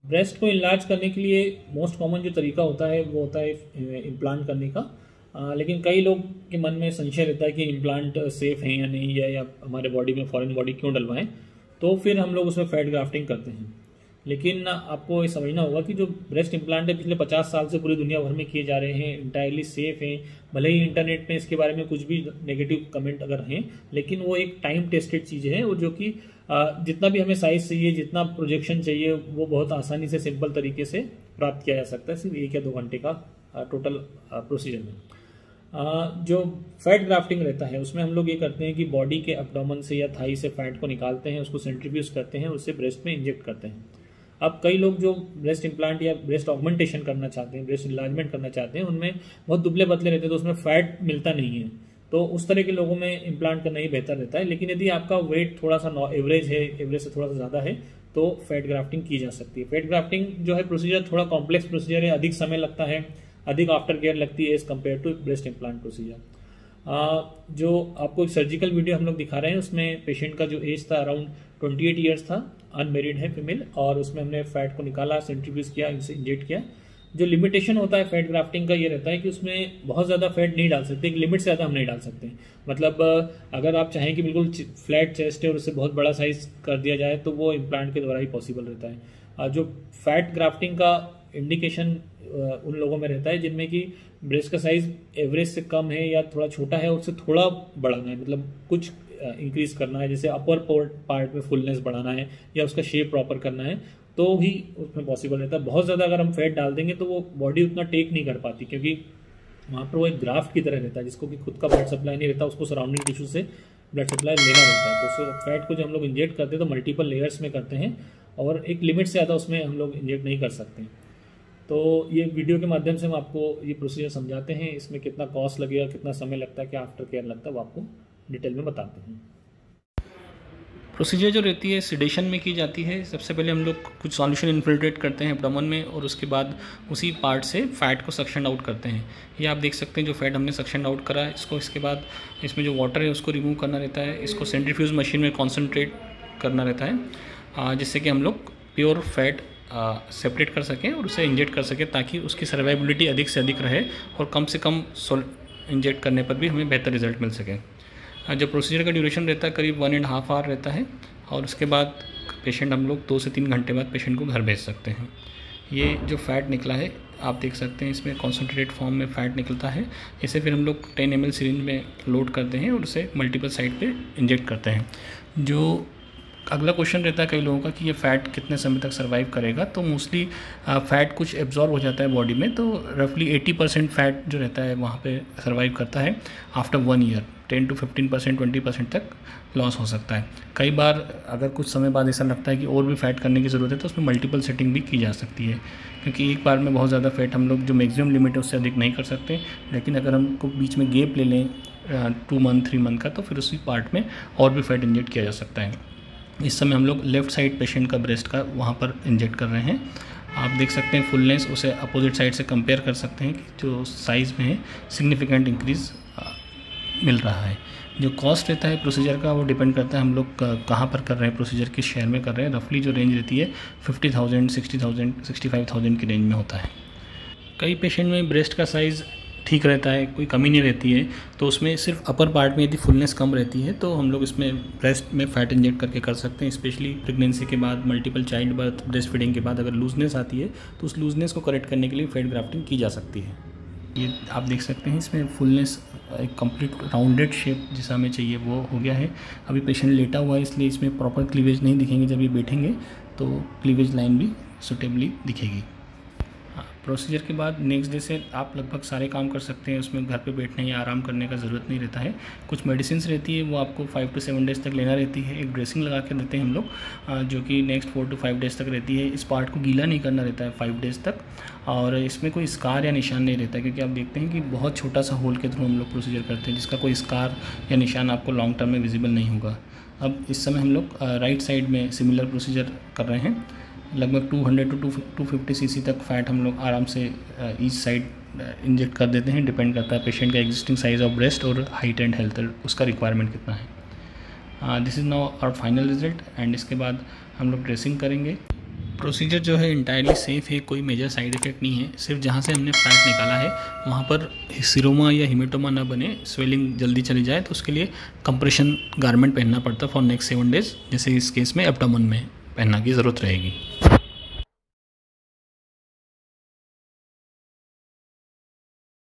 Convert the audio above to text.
Breast को इलाज करने के लिए मोस्ट कॉमन जो तरीका होता है वो होता है इम्प्लांट करने का। लेकिन कई लोग के मन में संशय रहता है कि इम्प्लांट सेफ हैं या नहीं, या हमारे बॉडी में फॉरेन बॉडी क्यों डलवाएं, तो फिर हम लोग उसमें फैट ग्राफ्टिंग करते हैं। लेकिन आपको ये समझना होगा कि जो ब्रेस्ट इम्प्लांट है पिछले 50 साल से पूरी दुनिया भर में किए जा रहे हैं, इंटायरली सेफ हैं। भले ही इंटरनेट में इसके बारे में कुछ भी नेगेटिव कमेंट अगर हैं, लेकिन वो एक टाइम टेस्टेड चीज़ है, और जो कि जितना भी हमें साइज चाहिए, जितना प्रोजेक्शन चाहिए, वो बहुत आसानी से सिंपल तरीके से प्राप्त किया जा सकता है सिर्फ 1 या 2 घंटे का टोटल प्रोसीजर में। जो फैट ग्राफ्टिंग रहता है उसमें हम लोग ये करते हैं कि बॉडी के एब्डोमेन से या थाई से फैट को निकालते हैं, उसको सेंट्रीफ्यूज करते हैं, उससे ब्रेस्ट में इंजेक्ट करते हैं। अब कई लोग जो ब्रेस्ट इम्प्लांट या ब्रेस्ट ऑगमेंटेशन करना चाहते हैं, ब्रेस्ट इलाजमेंट करना चाहते हैं, उनमें बहुत दुबले पतले रहते हैं, तो उसमें फैट मिलता नहीं है, तो उस तरह के लोगों में इम्प्लांट करना ही बेहतर रहता है। लेकिन यदि आपका वेट थोड़ा सा एवरेज है, एवरेज से थोड़ा सा ज़्यादा है, तो फैट ग्राफ्टिंग की जा सकती है। फैट ग्राफ्टिंग जो है प्रोसीजर थोड़ा कॉम्प्लेक्स प्रोसीजर है, अधिक समय लगता है, अधिक आफ्टर केयर लगती है as compare to breast implant procedure. जो आपको एक सर्जिकल वीडियो हम लोग दिखा रहे हैं, उसमें पेशेंट का जो एज था अराउंड 28 ईयर्स था, अनमेरिड है फीमेल, और उसमें हमने फैट को निकाला, सेंट्रीफ्यूज किया, इनसे इंजेक्ट किया। जो लिमिटेशन होता है फैट ग्राफ्टिंग का ये रहता है कि उसमें बहुत ज़्यादा फैट नहीं डाल सकते, एक लिमिट से ज़्यादा हम नहीं डाल सकते। मतलब अगर आप चाहें कि बिल्कुल फ्लैट चेस्ट है और उससे बहुत बड़ा साइज कर दिया जाए, तो वो इम्प्लांट के द्वारा ही पॉसिबल रहता है। जो फैट ग्राफ्टिंग का इंडिकेशन उन लोगों में रहता है जिनमें कि ब्रेस्ट का साइज एवरेज से कम है या थोड़ा छोटा है, उससे थोड़ा बढ़ाना है, मतलब कुछ इंक्रीज करना है, जैसे अपर पार्ट में फुलनेस बढ़ाना है या उसका शेप प्रॉपर करना है, तो ही उसमें पॉसिबल रहता है। बहुत ज़्यादा अगर हम फैट डाल देंगे तो वो बॉडी उतना टेक नहीं कर पाती, क्योंकि वहाँ पर वो एक ग्राफ्ट की तरह रहता है, जिसको कि खुद का ब्लड सप्लाई नहीं रहता, उसको सराउंडिंग टिश्यू से ब्लड सप्लाई लेना रहता है। तो उसको फैट को जो हम लोग इंजेक्ट करते हैं तो मल्टीपल लेयर्स में करते हैं, और एक लिमिट से ज़्यादा उसमें हम लोग इंजेक्ट नहीं कर सकते। तो ये वीडियो के माध्यम से हम आपको ये प्रोसीजर समझाते हैं, इसमें कितना कॉस्ट लगेगा, कितना समय लगता है, क्या आफ्टर केयर लगता है, वो आपको डिटेल में बताते हैं। प्रोसीजर जो रहती है सिडेशन में की जाती है। सबसे पहले हम लोग कुछ सॉल्यूशन इन्फिल्ट्रेट करते हैं एब्डोमेन में, और उसके बाद उसी पार्ट से फ़ैट को सक्शन आउट करते हैं। ये आप देख सकते हैं जो फैट हमने सक्शन आउट करा है इसको, इसके बाद इसमें जो वाटर है उसको रिमूव करना रहता है, इसको सेंट्रीफ्यूज मशीन में कॉन्सेंट्रेट करना रहता है, जिससे कि हम लोग प्योर फैट सेपरेट कर सकें और उसे इंजेक्ट कर सकें, ताकि उसकी सर्वाइबिलिटी अधिक से अधिक रहे और कम से कम इंजेक्ट करने पर भी हमें बेहतर रिजल्ट मिल सके। जो प्रोसीजर का ड्यूरेशन रहता है करीब 1.5 आवर रहता है, और उसके बाद पेशेंट हम लोग 2 से 3 घंटे बाद पेशेंट को घर भेज सकते हैं। ये जो फ़ैट निकला है आप देख सकते हैं, इसमें कॉन्सेंट्रेटेड फॉर्म में फ़ैट निकलता है। इसे फिर हम लोग 10 ml सिरिंज में लोड करते हैं और उसे मल्टीपल साइट पे इंजेक्ट करते हैं। जो अगला क्वेश्चन रहता है कई लोगों का कि ये फ़ैट कितने समय तक सर्वाइव करेगा, तो मोस्टली फ़ैट कुछ एब्जॉर्ब हो जाता है बॉडी में, तो रफली 80% फ़ैट जो रहता है वहाँ पे सर्वाइव करता है आफ्टर 1 ईयर। 10 to 15%, 20% तक लॉस हो सकता है। कई बार अगर कुछ समय बाद ऐसा लगता है कि और भी फ़ैट करने की ज़रूरत है, तो उसमें मल्टीपल सेटिंग भी की जा सकती है, क्योंकि एक बार में बहुत ज़्यादा फ़ैट हम लोग जो मैक्सिमम लिमिट है उससे अधिक नहीं कर सकते। लेकिन अगर हमको बीच में गैप ले लें 2 मंथ 3 मंथ का, तो फिर उसी पार्ट में और भी फ़ैट इंजेक्ट किया जा सकता है। इस समय हम लोग लेफ़्ट साइड पेशेंट का ब्रेस्ट का वहाँ पर इंजेक्ट कर रहे हैं। आप देख सकते हैं फुलनेस, उसे अपोजिट साइड से कंपेयर कर सकते हैं कि जो साइज़ में है सिग्निफिकेंट इंक्रीज़ मिल रहा है। जो कॉस्ट रहता है प्रोसीजर का वो डिपेंड करता है हम लोग कहाँ पर कर रहे हैं, प्रोसीजर किस शहर में कर रहे हैं। रफली जो रेंज रहती है 50,000, 60,000, 65,000 की रेंज में होता है। कई पेशेंट में ब्रेस्ट का साइज़ ठीक रहता है, कोई कमी नहीं रहती है, तो उसमें सिर्फ अपर पार्ट में यदि फुलनेस कम रहती है तो हम लोग इसमें ब्रेस्ट में फ़ैट इंजेक्ट करके कर सकते हैं। स्पेशली प्रेगनेंसी के बाद, multiple child birth, breast feeding के बाद अगर लूजनेस आती है तो उस लूजनेस को करेक्ट करने के लिए फैट ग्राफ्टिंग की जा सकती है। ये आप देख सकते हैं इसमें फुलनेस एक कंप्लीट राउंडेड शेप जैसा हमें चाहिए वो हो गया है। अभी पेशेंट लेटा हुआ है इसलिए इसमें प्रॉपर क्लीवेज नहीं दिखेंगे, जब ये बैठेंगे तो क्लीवेज लाइन भी सुटेबली दिखेगी। प्रोसीजर के बाद नेक्स्ट डे से आप लगभग सारे काम कर सकते हैं, उसमें घर पे बैठने या आराम करने का ज़रूरत नहीं रहता है। कुछ मेडिसिन रहती है वो आपको 5 to 7 डेज़ तक लेना रहती है। एक ड्रेसिंग लगा के देते हैं हम लोग, जो कि नेक्स्ट 4 to 5 डेज़ तक रहती है। इस पार्ट को गीला नहीं करना रहता है 5 डेज़ तक, और इसमें कोई स्कार या निशान नहीं रहता है, क्योंकि आप देखते हैं कि बहुत छोटा सा होल के थ्रू हम लोग प्रोसीजर करते हैं, जिसका कोई स्कार या निशान आपको लॉन्ग टर्म में विजिबल नहीं होगा। अब इस समय हम लोग राइट साइड में सिमिलर प्रोसीजर कर रहे हैं। लगभग 200 to 250 cc तक फ़ैट हम लोग आराम से ईच साइड इंजेक्ट कर देते हैं। डिपेंड करता है पेशेंट का एग्जिस्टिंग साइज़ ऑफ ब्रेस्ट और हाइट एंड हेल्थ, उसका रिक्वायरमेंट कितना है। This is now our final result, and इसके बाद हम लोग ड्रेसिंग करेंगे। प्रोसीजर जो है इंटायरली सेफ़ है, कोई मेजर साइड इफ़ेक्ट नहीं है। सिर्फ जहाँ से हमने फैट निकाला है वहाँ पर सीरोमा या हेमेटोमा ना बने, स्वेलिंग जल्दी चली जाए, तो उसके लिए कंप्रेशन गारमेंट पहनना पड़ता फॉर नेक्स्ट 7 डेज़, जैसे इस केस में एब्डोमेन में पहनना की ज़रूरत रहेगी।